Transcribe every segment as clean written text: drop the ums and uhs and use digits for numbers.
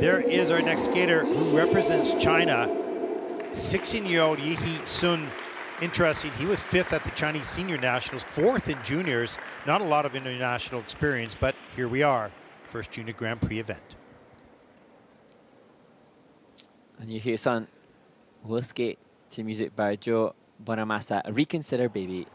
there is our next skater who represents China, 16-year-old Yihe Sun. Interesting, he was 5th at the Chinese Senior Nationals, 4th in juniors. Not a lot of international experience, but here we are, first Junior Grand Prix event. And Yihe Sun will skate to music by Joe Bonamassa, Reconsider Baby.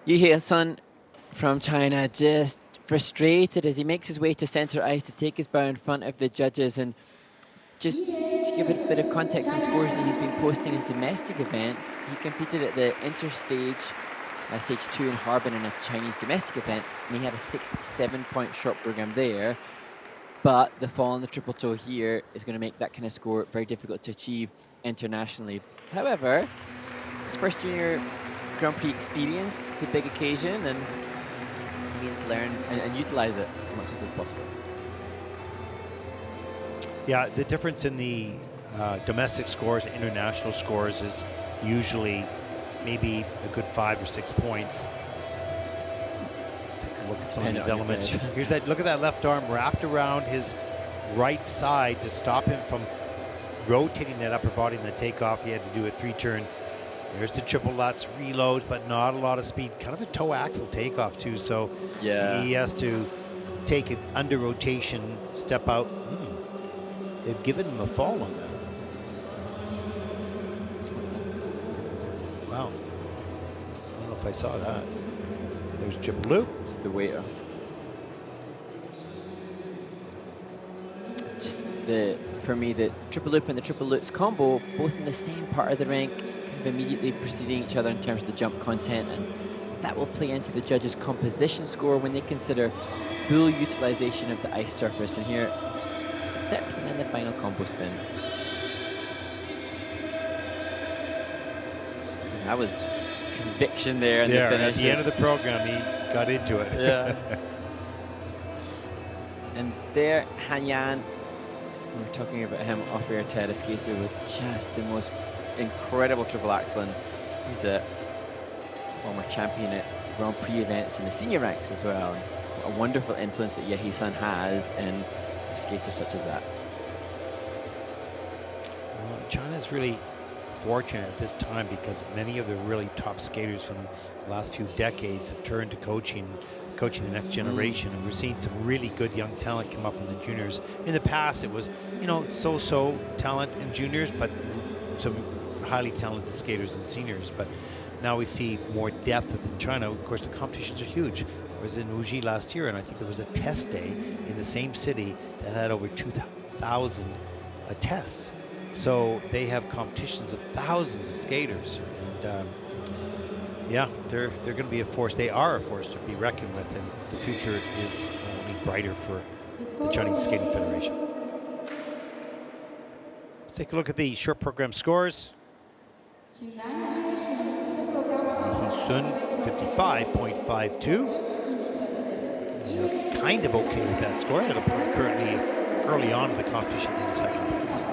Yihe Sun from China just frustrated as he makes his way to center ice to take his bow in front of the judges. And just to give it a bit of context on scores that he's been posting in domestic events, he competed at the interstage stage 2 in Harbin in a Chinese domestic event, and he had a 67-point short program there. But the fall on the triple toe here is going to make that kind of score very difficult to achieve internationally. However, his first junior Grand Prix experience, it's a big occasion, and he needs to learn and utilize it as much as is possible. Yeah, the difference in the domestic scores, international scores, is usually maybe a good 5 or 6 points. Let's take a look at some of these elements. Here's that, look at that left arm wrapped around his right side to stop him from rotating that upper body in the takeoff. He had to do a 3-turn. There's the triple Lutz, reload, but not a lot of speed. Kind of a toe axle takeoff too, so yeah, he has to take it under rotation, step out. They've given him a fall on that. Wow. I don't know if I saw that. There's triple loop. It's the waiter. Just for me, the triple loop and the triple lutz combo, both in the same part of the rink, immediately preceding each other in terms of the jump content, and that will play into the judges' composition score when they consider full utilization of the ice surface. And here, it's the steps and then the final combo spin. And that was conviction there in the finish. At the end of the program, he got into it. Yeah. And there, Han Yan, we were talking about him off air, Ted, a skater with just the most incredible triple axel. And he's a former champion at Grand Prix events in the senior ranks as well. And what a wonderful influence that Yihe Sun has in a skater such as that. Well, China's really fortunate at this time because many of the really top skaters from the last few decades have turned to coaching the next generation, and we're seeing some really good young talent come up in the juniors. In the past, it was, you know, so-so talent in juniors, but some highly talented skaters in seniors. But now we see more depth within China. Of course, the competitions are huge. I was in Wuxi last year, and I think there was a test day in the same city that had over 2,000 tests. So they have competitions of thousands of skaters. And, yeah, they're going to be a force. They are a force to be reckoned with, and the future is only brighter for the Chinese Skating Federation. Let's take a look at the short program scores. Yihe Sun, 55.52. Kind of okay with that score. It'll put him currently early on in the competition in second place.